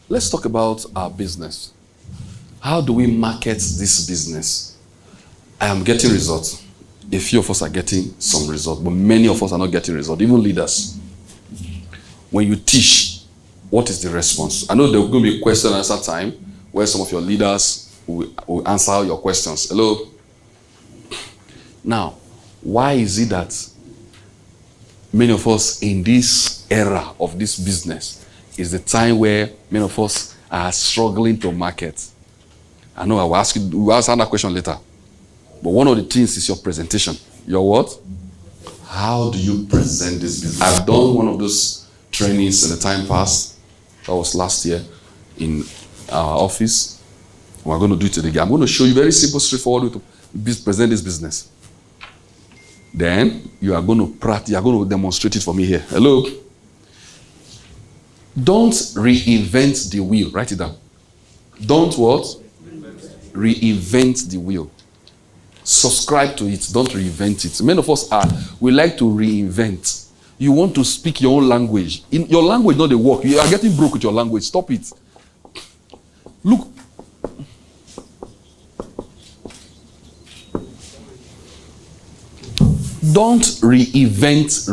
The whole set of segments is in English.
let's talk about our business. How do we market this business? I am getting results. A few of us are getting some results, but many of us are not getting results, even leaders. When you teach, what is the response? I know there will going to be a question and answer time where some of your leaders will answer your questions. Hello? Now, why is it that many of us in this era of this business is the time where many of us are struggling to market? I know I will ask you, we'll answer that question later. But one of the things is your presentation. Your what? How do you present this business? I've done one of those trainings in the time past. That was last year in our office. We're going to do it today. I'm going to show you very simple, straightforward way to present this business. Then you are going to practice, you are going to demonstrate it for me here. Hello? Don't reinvent the wheel. Write it down. Don't what? Reinvent the wheel. Subscribe to it. Don't reinvent it. Many of us we like to reinvent. You want to speak your own language. In your language, not the work. You are getting broke with your language. Stop it. Look. Don't reinvent,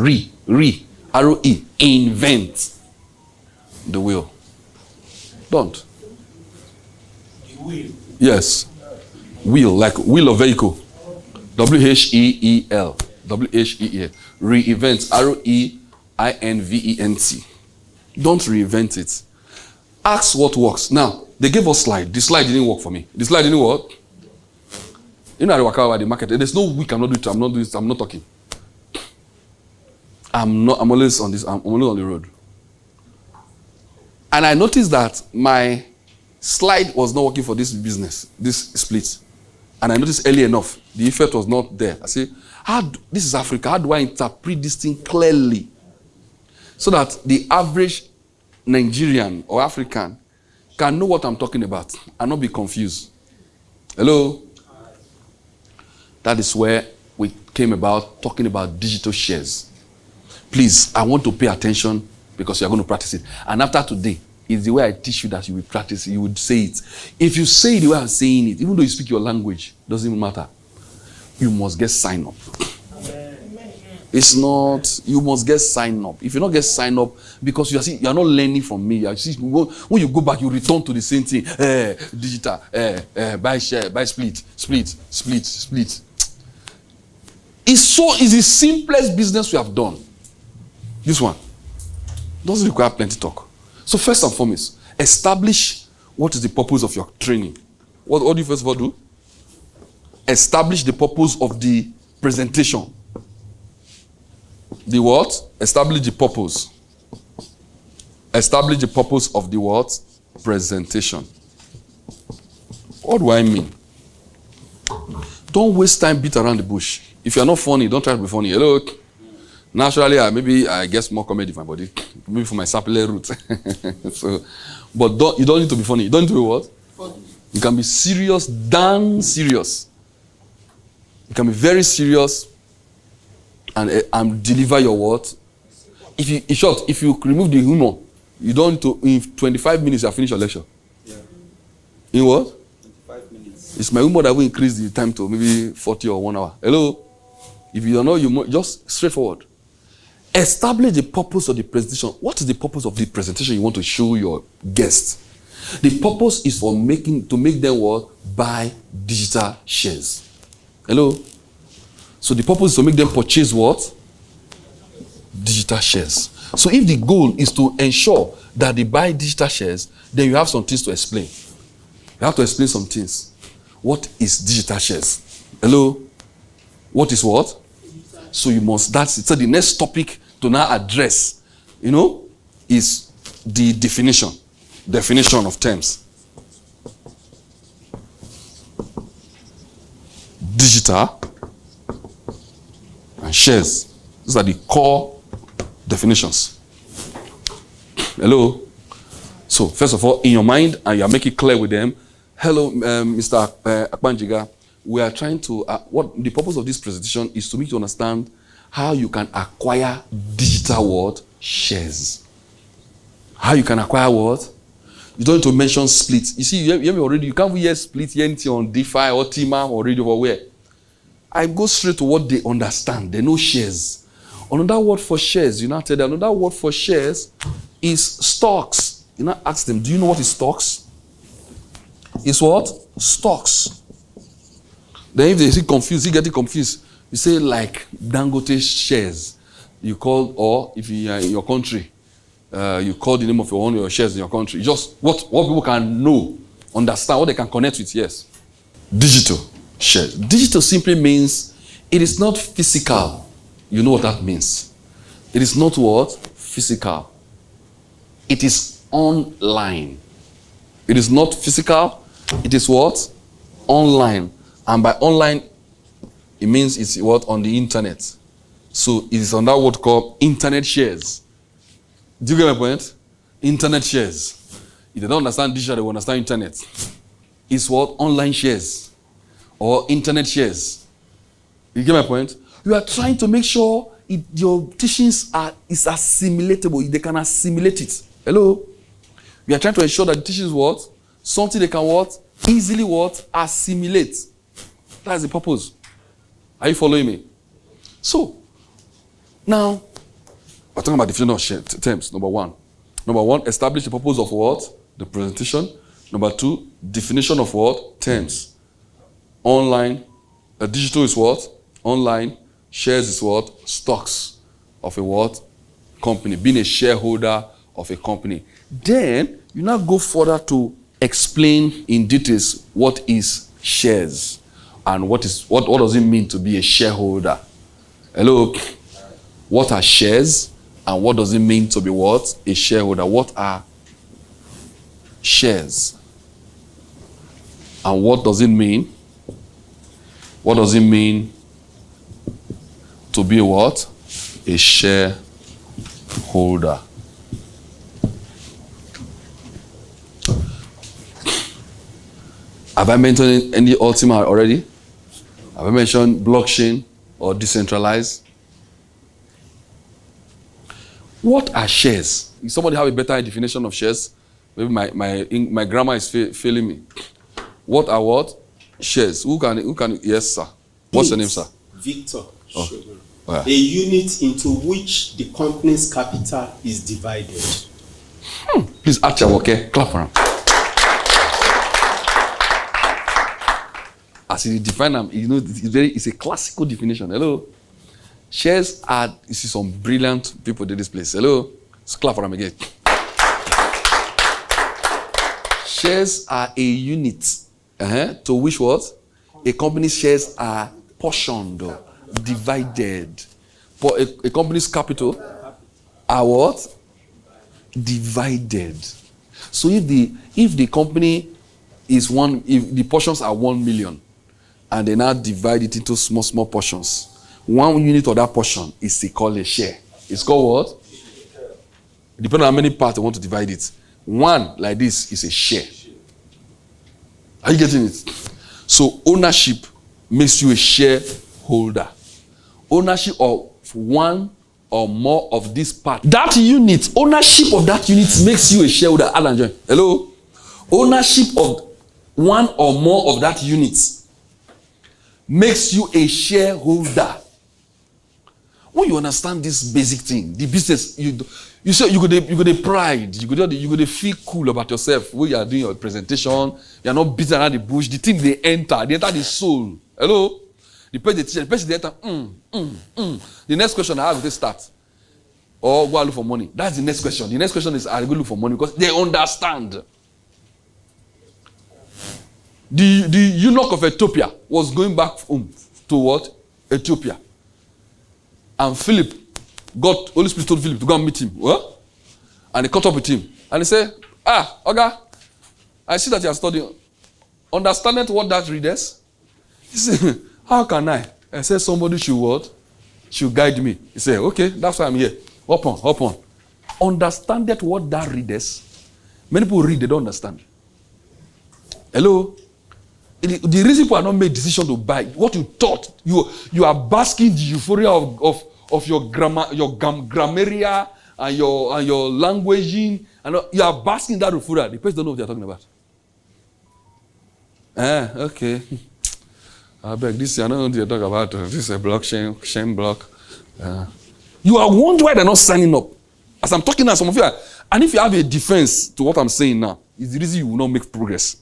R-O-E, invent the wheel. Don't. The wheel? Yes. Wheel, like wheel of vehicle. W-H-E-E-L. W-H-E-E-L. Reinvent, R-O-E-I-N-V-E-N-T. Don't reinvent it. Ask what works. Now, they gave us slide. The slide didn't work for me. The slide didn't work. You know, I work out at the market. There's no week I'm not doing it. I'm not doing it. I'm not talking. I'm always on this. I'm always on the road. And I noticed that my slide was not working for this business, this split. And I noticed early enough, the effect was not there. I say, this is Africa. How do I interpret this thing clearly? So that the average Nigerian or African can know what I'm talking about and not be confused. Hello? That is where we came about talking about digital shares. Please, I want to pay attention because you're going to practice it. And after today, it's the way I teach you that you will practice it. You would say it. If you say it the way I'm saying it, even though you speak your language, doesn't even matter. You must get signed up. It's not, you must get signed up. If you don't get signed up, because you're not learning from me. When you go back, you return to the same thing. Digital, buy share, buy split. It's the simplest business we have done. This one doesn't require plenty talk. So first and foremost, establish what is the purpose of your training. What do you first of all do? Establish the purpose of the presentation. The what? Establish the purpose. Establish the purpose of the what? Presentation. What do I mean? Don't waste time beat around the bush. If you're not funny, don't try to be funny. Hello? Naturally, maybe I guess more comedy for my body. Maybe for my sapele route. But you don't need to be funny. You don't need to be what? Funny. You can be serious, damn serious. You can be very serious and deliver your what? If you remove the humor, you don't need to, in 25 minutes, you have finished your lecture. Yeah. In what? 25 minutes. It's my humor that will increase the time to maybe 40 or 1 hour. Hello? If you don't know, just straightforward. Establish the purpose of the presentation. What is the purpose of the presentation you want to show your guests? The purpose is to make them what? Buy digital shares. Hello? So the purpose is to make them purchase what? Digital shares. So if the goal is to ensure that they buy digital shares, then you have some things to explain. You have to explain some things. What is digital shares? Hello? What is what? So you must, that's it. So the next topic to now address, is the definition of terms. Digital and shares. These are the core definitions. Hello? So first of all, in your mind, and you make it clear with them, hello, Mr. Akpanjiga, we are trying to, what the purpose of this presentation is to make you understand how you can acquire digital what? Shares. How you can acquire what? You don't need to mention split. You see, you hear me already. You can't hear split, hear anything on DeFi or Ultima or radio or where. I go straight to what they understand. They know shares. Another word for shares, you now tell them, another word for shares is stocks. You now ask them, do you know what is stocks? It's what? Stocks. Then if they see confused, you get it confused. You say like Dangote shares. You call, or if you are in your country, you call the name of one of your shares in your country. Just what people can know, understand, what they can connect with, yes. Digital shares. Digital simply means it is not physical. You know what that means. It is not what? Physical. It is online. It is not physical. It is what? Online. And by online, it means it's what? On the internet. So it is on that word called internet shares. Do you get my point? Internet shares. If they don't understand digital, they will understand internet. It's what? Online shares. Or internet shares. You get my point? You are trying to make sure your teachings is assimilatable. They can assimilate it. Hello? We are trying to ensure that the teachings what? Something they can what? Easily what? Assimilate. That's the purpose. Are you following me? So, now, we're talking about definition of terms, number one. Number one, establish the purpose of what? The presentation. Number two, definition of what? Terms. Online. Digital is what? Online. Shares is what? Stocks of a what? Company. Being a shareholder of a company. Then, you now go further to explain in details what is shares and what does it mean to be a shareholder. Hello? What are shares and what does it mean to be what? A shareholder. What are shares? And what does it mean? What does it mean to be what? A shareholder. Have I mentioned any Ultima already? Have I mentioned blockchain or decentralized? What are shares? If somebody have a better definition of shares, maybe my grammar is failing me. What are what? Shares. Who can, yes, sir. What's your name, sir? Victor. Oh. Yeah. A unit into which the company's capital is divided. Please, Archer, okay? Clap for him. As he define them, you know, it's a classical definition. Hello? Shares are, you see some brilliant people in this place. Hello? Let's clap for them again. Shares are a unit to which what? A company's shares are portioned, divided. For a company's capital are what? Divided. So if the company is if the portions are 1 million and they now divide it into small portions, 1 unit of that portion is called a share. It's called what? Depending on how many parts they want to divide it. 1 like this is a share. Are you getting it? So ownership makes you a shareholder. Ownership of 1 or more of this part. That unit, ownership of that unit makes you a shareholder. Alan John, hello? Ownership of 1 or more of that unit makes you a shareholder. When you understand this basic thing, the business, you say you go the pride, you go the feel cool about yourself when you are doing your presentation. You are not beating around the bush. The thing they enter the soul. Hello, the person they enter. The next question I have is start or go look for money. That's the next question. The next question is I go look for money because they understand. The eunuch of Ethiopia was going back home to what? Ethiopia. And Philip, Holy Spirit told Philip to go and meet him. What? And he caught up with him. And he said, Oga, I see that you are studying. Understanding what that readers? He said, how can I? I said, somebody should what? Should guide me. He said, okay, that's why I'm here. Hop on. Understanding what that readers? Many people read, they don't understand. Hello? The reason people are not made decision to buy what you thought, you are basking the euphoria of your grammarial and your languaging, and you are basking that referral. The person don't know what you're talking about. Okay. I beg this. I don't know what you're talking about. This is a block, shame block. You are wondering why they're not signing up. As I'm talking now, some of you are, and if you have a defense to what I'm saying now, it's the reason you will not make progress.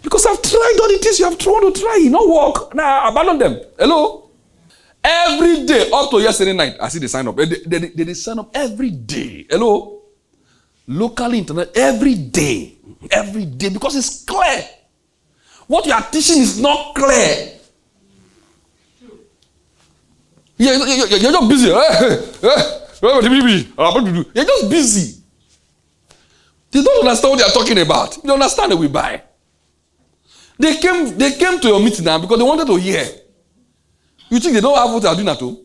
Because I've tried all the things you have tried to try, it not work. Now abandon them. Hello? Every day, up to yesterday night, I see they sign up. They sign up every day. Hello? Locally, internet, every day. Every day, because it's clear. What you are teaching is not clear. You're just busy. You're just busy. They don't understand what they are talking about. You understand that we buy. They came to your meeting now because they wanted to hear. You think they don't have what they are doing at home?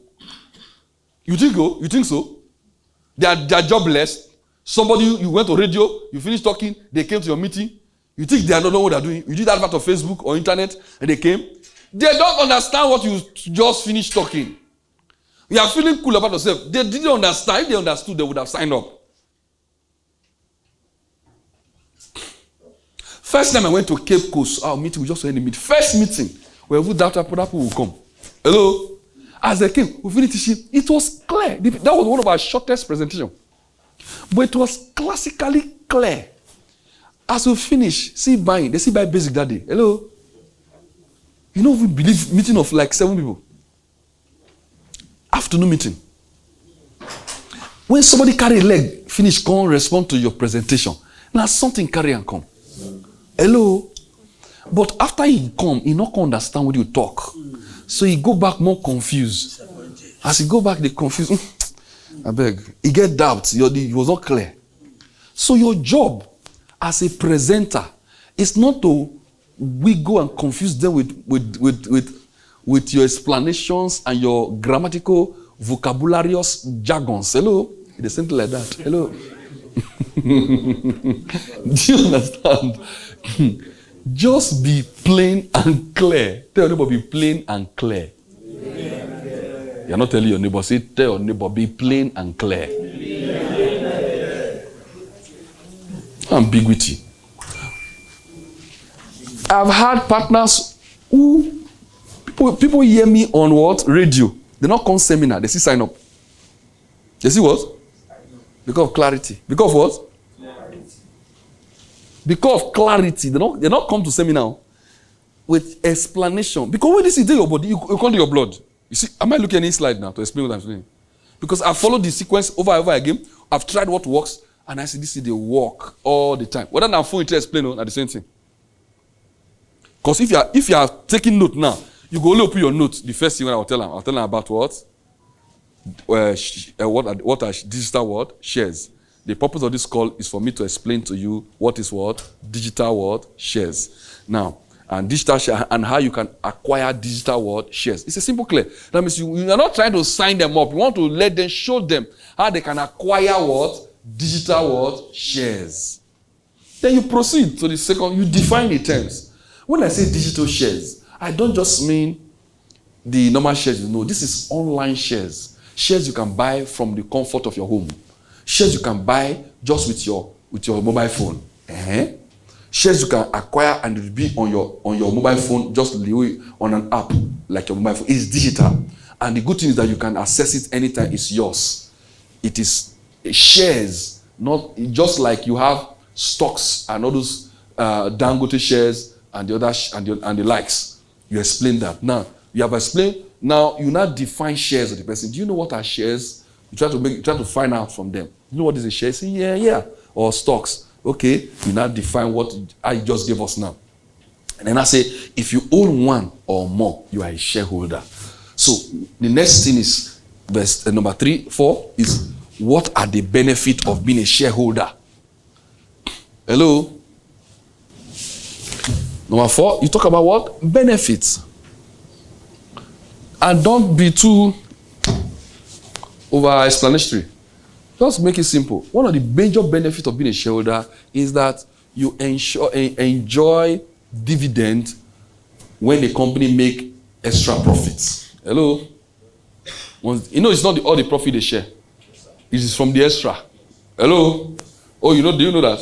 You think so? They are jobless. Somebody, you went to radio, you finished talking, they came to your meeting. You think they don't know what they are doing? You did that part of Facebook or internet and they came. They don't understand what you just finished talking. You are feeling cool about yourself. They didn't understand. If they understood, they would have signed up. First time I went to Cape Coast, our meeting, we just went to meet. First meeting, where Dr. Favor will come. Hello? As they came, we finished teaching. It was clear. That was one of our shortest presentations. But it was classically clear. As we finish, they see buy basic that day. Hello? You know, we believe meeting of like 7 people. Afternoon meeting. When somebody carry a leg, finish, come respond to your presentation. Now something carry and come. Hello? But after he come, he not understand what you talk. So he go back more confused. As he go back, they confused. I beg. He get doubts. It was not clear. So your job as a presenter is not to go and confuse them with your explanations and your grammatical vocabularious jargons. Hello? It's something like that. Hello? Do you understand? Just be plain and clear. Tell your neighbor, be plain and clear. You're not telling your neighbor, say, tell your neighbor, be plain and clear. Ambiguity. I've had partners who, people hear me on what? Radio. They not come seminar, they see sign up. They see what? Because of clarity. Because of what? Clarity. Because of clarity. They not come to seminar with explanation. Because when this is in your body, you come to your blood. You see, am I looking at any slide now to explain what I'm saying? Because I've followed the sequence over and over again. I've tried what works, and I see this is the work all the time. Whether I'm phone to explain at the same thing. Because if you are taking note now, you go only open your notes. The first thing I'll tell them about what? What are digital what? Shares. The purpose of this call is for me to explain to you what is what? Digital what? Shares. Now, and digital share and how you can acquire digital what? Shares. It's a simple clear. That means you are not trying to sign them up. You want to let them show them how they can acquire what? Digital what? Shares. Then you proceed to the second, you define the terms. When I say digital shares, I don't just mean the normal shares. No, this is online shares. Shares you can buy from the comfort of your home. Shares you can buy just with your mobile phone. Shares you can acquire and it will be on your mobile phone, just on an app like your mobile phone. It's digital. And the good thing is that you can access it anytime. It's yours. It is shares, not just like you have stocks and all those Dangote shares and the other and the likes. You explain that. Now, you have explained. Now, you now define shares of the person. Do you know what are shares? You try to find out from them. You know what is a share? Say, yeah. Or stocks. Okay, you now define what I just gave us now. And then I say, if you own one or more, you are a shareholder. So, the next thing is, verse number 4 is, what are the benefits of being a shareholder? Hello? Number 4, you talk about what? Benefits. And don't be too over-explanatory. Just make it simple. One of the major benefits of being a shareholder is that you enjoy dividend when the company make extra profits. Hello? It's not all the profit they share. It is from the extra. Hello? Oh, do you know that?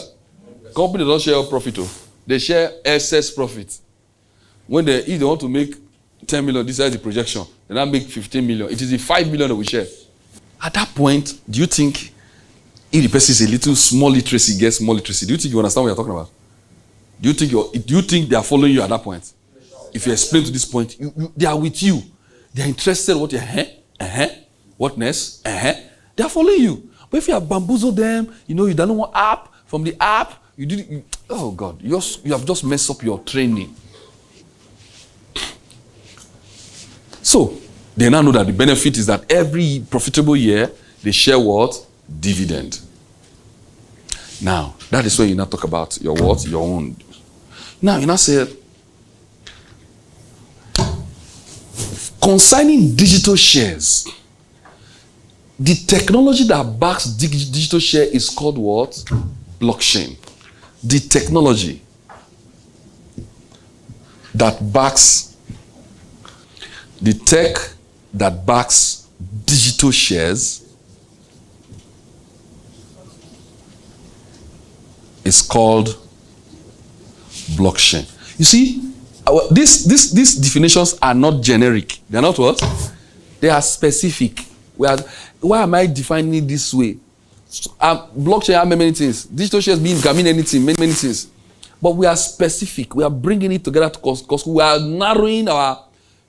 Company don't share profit. They share excess profit. If they want to make 10 million, this is the projection. They now make 15 million. It is the 5 million that we share. At that point, do you think if the person is a little small literacy, gets more literacy, do you think you understand what you're talking about? Do you think they are following you at that point? If you explain to this point, they are with you. They are interested in what you're, what next, They are following you. But if you have bamboozled them, you don't know what app, from the app, oh God, you have just messed up your training. So, they now know that the benefit is that every profitable year, they share what? Dividend. Now, that is when you now talk about your what? Your own. Now, you now say, concerning digital shares, the technology that backs digital share is called what? Blockchain. The technology that backs, the tech that backs digital shares is called blockchain. You see, these definitions are not generic. They are not what? They are specific. Why am I defining it this way? Blockchain have many things. Digital shares can mean anything, many things. But we are specific. We are bringing it together because we are narrowing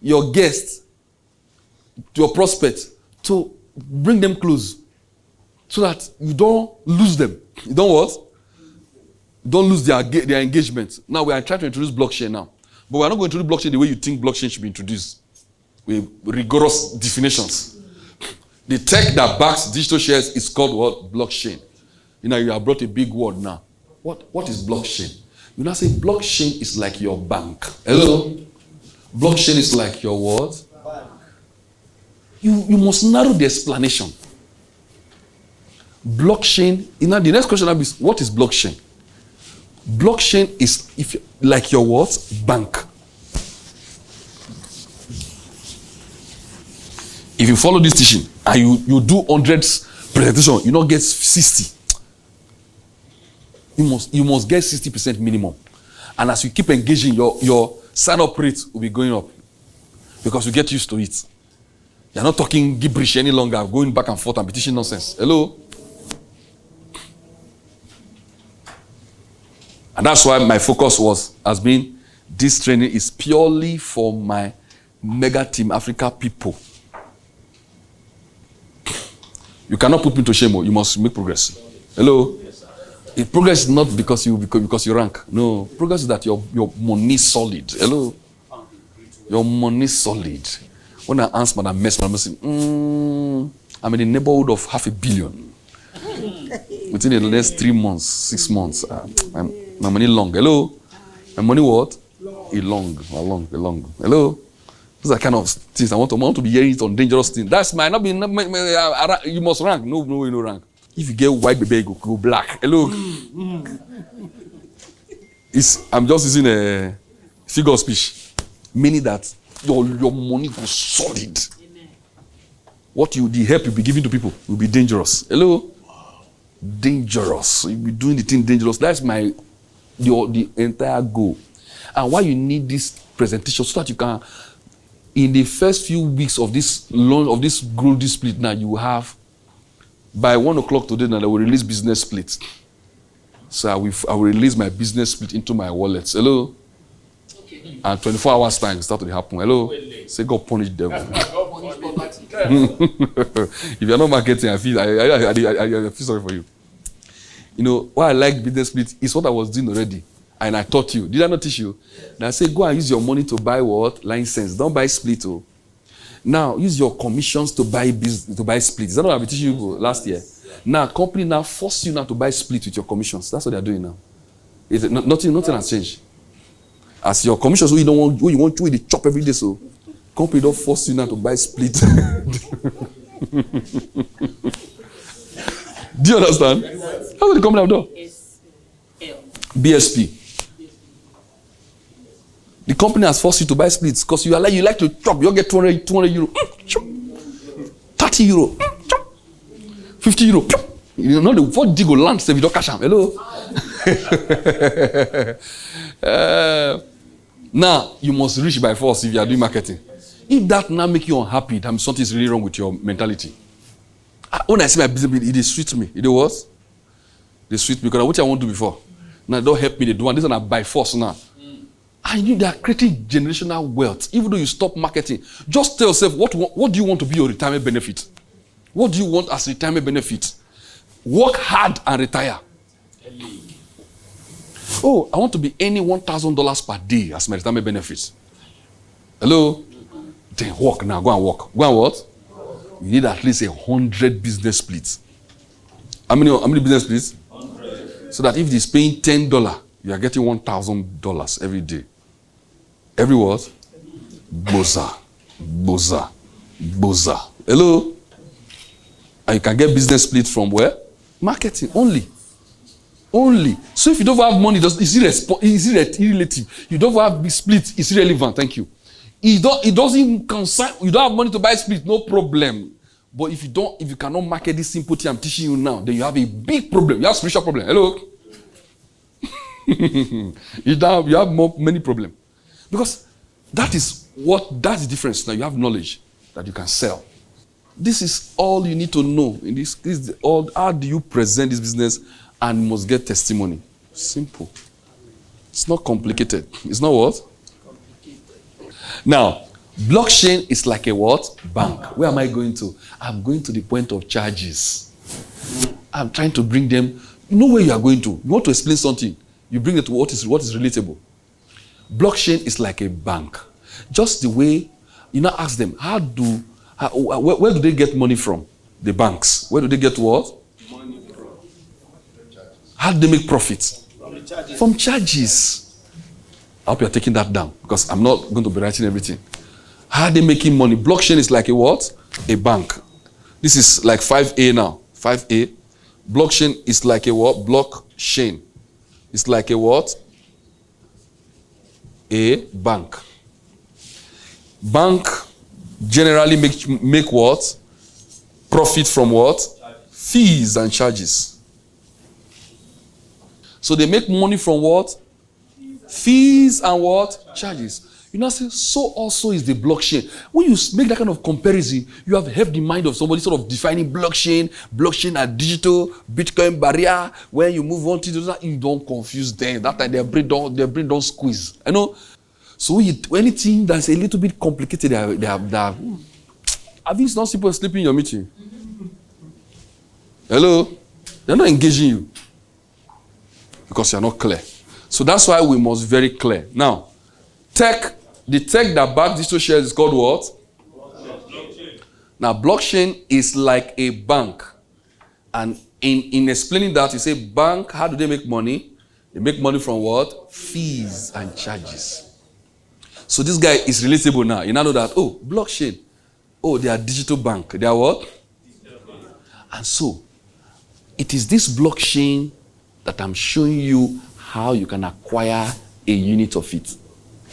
your guests, your prospect, to bring them close so that you don't lose them. You don't what? Don't lose their engagement. Now we are trying to introduce blockchain now. But we are not going to introduce blockchain the way you think blockchain should be introduced. With rigorous definitions. The tech that backs digital shares is called what? Blockchain. You have brought a big word now. What is blockchain? You now say blockchain is like your bank. Hello? Blockchain is like your what? Bank. You must narrow the explanation. Blockchain, the next question is, what is blockchain? Blockchain is like your what? Bank. If you follow this teaching and you do 100 presentation, you not get 60. You must get 60% minimum. And as you keep engaging, your sign-up rate will be going up because you get used to it. You're not talking gibberish any longer, going back and forth and teaching nonsense. Hello? And that's why my focus has been, this training is purely for my mega team Africa people. You cannot put me to shame. You must make progress. Hello? If progress is not because you rank. No. Progress is that your money is solid. Hello? Your money is solid. When I ask Madam Mess, I'm saying, I'm in the neighborhood of $500 million. Within the next 3 months, 6 months, my money long. Hello? My money what? Long. Hello? Those are kind of things I want to be hearing it on dangerous things. That's might not be. You must rank. No, no rank. If you get white, baby, go black. Hello. I'm just using a figure of speech, meaning that your money goes solid. Amen. The help you'll be giving to people will be dangerous. Hello. Dangerous. You'll be doing the thing dangerous. That's the entire goal. And why you need this presentation so that you can. In the first few weeks of this launch of this growth split, now you have by 1 o'clock today. Now they will release business split. So I will release my business split into my wallet. Hello, okay. And 24 hours time it start to happen. Hello, say God punish devil. If you are not marketing, I feel sorry for you. Why I like business split is what I was doing already. And I taught you. Did I not teach you? Now I say, go and use your money to buy what? License. Don't buy split. Now, use your commissions to buy split. Is that what I was teaching you last year? Now, company now force you now to buy split with your commissions. That's what they're doing now. Nothing has changed. As your commissions, you want to chop every day, so company don't force you now to buy split. Do you understand? That's what the company have done. BSP. The company has forced you to buy splits because you like to chop. You get 200 euro. 30 euro. 50 euro. You know the what dig go land, say we don't cash am. Hello. Now you must reach by force if you are doing marketing. If that now make you unhappy, then something is really wrong with your mentality. When I see my business, it is sweet me. It what? They sweet me because what I want to do before. Now don't help me. They do one. This one by force now. I knew they are creating generational wealth. Even though you stop marketing, just tell yourself what do you want to be your retirement benefit? What do you want as retirement benefit? Work hard and retire. Oh, I want to be earning $1,000 per day as my retirement benefit. Hello? Then work now. Go and work. Go and what? You need at least 100 business splits. How many business splits? 100. So that if it's paying $10, you are getting $1,000 every day. Every what? Boza. Boza. Boza. Hello? And you can get business split from where? Marketing only. Only. So if you don't have money, it's irrelative. You don't have big split, it's irrelevant. Thank you. It doesn't concern. You don't have money to buy split, no problem. But if you cannot market this simple thing I'm teaching you now, then you have a big problem. You have spiritual problem. Hello. you have many problems. Because that's the difference. Now you have knowledge that you can sell. This is all you need to know. In this is all. How do you present this business and must get testimony? Simple. It's not complicated. It's not what? Now, blockchain is like a what? Bank. Where am I going to? I'm going to the point of charges. I'm trying to bring them. You know where you are going to. You want to explain something. You bring it to what is relatable. Blockchain is like a bank. Just the way you now ask them, where do they get money from? The banks. Where do they get what? Money from. How do they make profits? From charges. I hope you're taking that down because I'm not going to be writing everything. How are they making money? Blockchain is like a what? A bank. This is like 5A now. 5A. Blockchain is like a what? Blockchain. It's like a what? A bank. Bank generally make what? Profit from what? Fees and charges. So they make money from what? Fees and what? Charges. You know, so also is the blockchain. When you make that kind of comparison, you have helped the mind of somebody sort of defining blockchain and digital, Bitcoin barrier. When you move on to that, you don't confuse them. That time their brain don't squeeze. I know. So anything that's a little bit complicated, they have. I think it's not simple sleeping in your meeting. Hello? They're not engaging you because you're not clear. So that's why we must be very clear. Now, the tech that backs digital shares is called what? Blockchain. Now, blockchain is like a bank. And in explaining that, you say bank, how do they make money? They make money from what? Fees and charges. So this guy is relatable now. You now know that, oh, blockchain. Oh, they are digital bank. They are what? And so, it is this blockchain that I'm showing you how you can acquire a unit of it.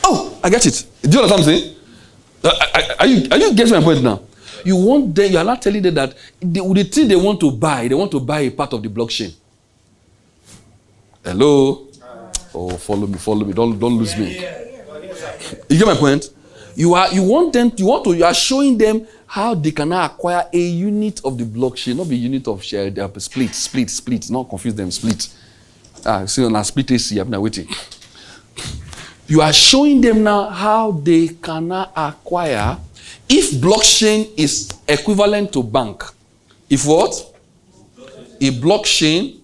Oh, I get it. Do you understand what I'm saying? Are you getting my point now? You are not telling them that the thing they want to buy a part of the blockchain. Hello? Oh, follow me. Don't lose me. You get my point? You are showing them how they can acquire a unit of the blockchain, not a unit of share. They have split. Not confuse them, split. See on a split AC, I'm not waiting. You are showing them now how they can acquire if blockchain is equivalent to bank. If what? A blockchain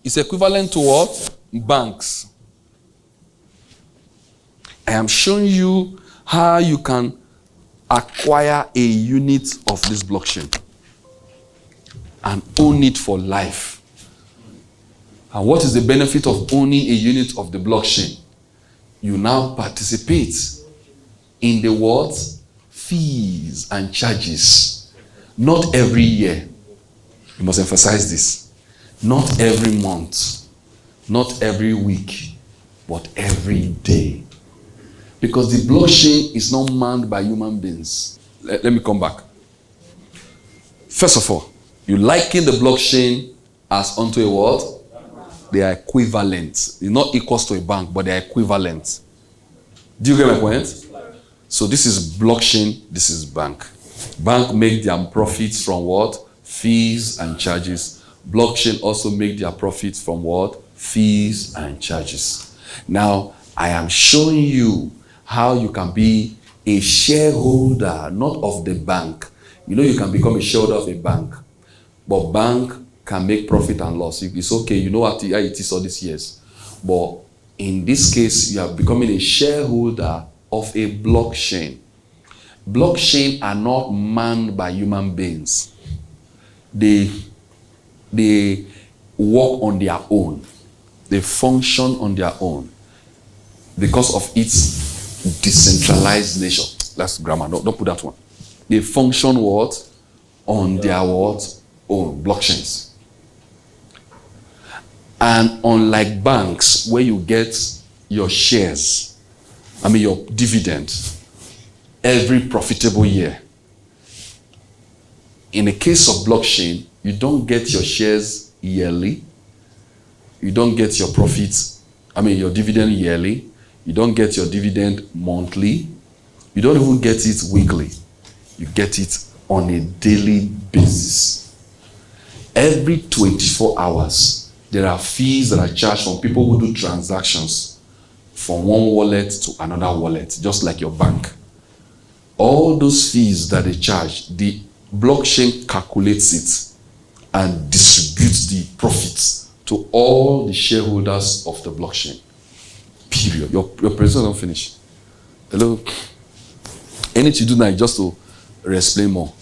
is equivalent to what? Banks. I am showing you how you can acquire a unit of this blockchain and own it for life. And what is the benefit of owning a unit of the blockchain? You now participate in the what? Fees and charges. Not every year. You must emphasize this. Not every month. Not every week. But every day. Because the blockchain is not manned by human beings. Let me come back. First of all, you liken the blockchain as unto a what? They are equivalent. It's not equals to a bank, but they are equivalent. Do you get my point? So this is blockchain, this is bank. Bank make their profits from what? Fees and charges. Blockchain also make their profits from what? Fees and charges. Now, I am showing you how you can be a shareholder, not of the bank. You know you can become a shareholder of a bank, but bank can make profit and loss. It's okay, you know how it is all these years. But in this case, you are becoming a shareholder of a blockchain. Blockchain are not manned by human beings. They work on their own. They function on their own because of its decentralized nature. That's grammar. No, don't put that one. They function what? On their what? Own blockchains. And unlike banks, where you get your shares, your dividend, every profitable year. In the case of blockchain, you don't get your shares yearly. You don't get your profits, your dividend yearly. You don't get your dividend monthly. You don't even get it weekly. You get it on a daily basis. Every 24 hours, there are fees that are charged from people who do transactions from one wallet to another wallet, just like your bank. All those fees that they charge, the blockchain calculates it and distributes the profits to all the shareholders of the blockchain. Period. Your presentation don't finish. Hello. I need to do now just to explain more.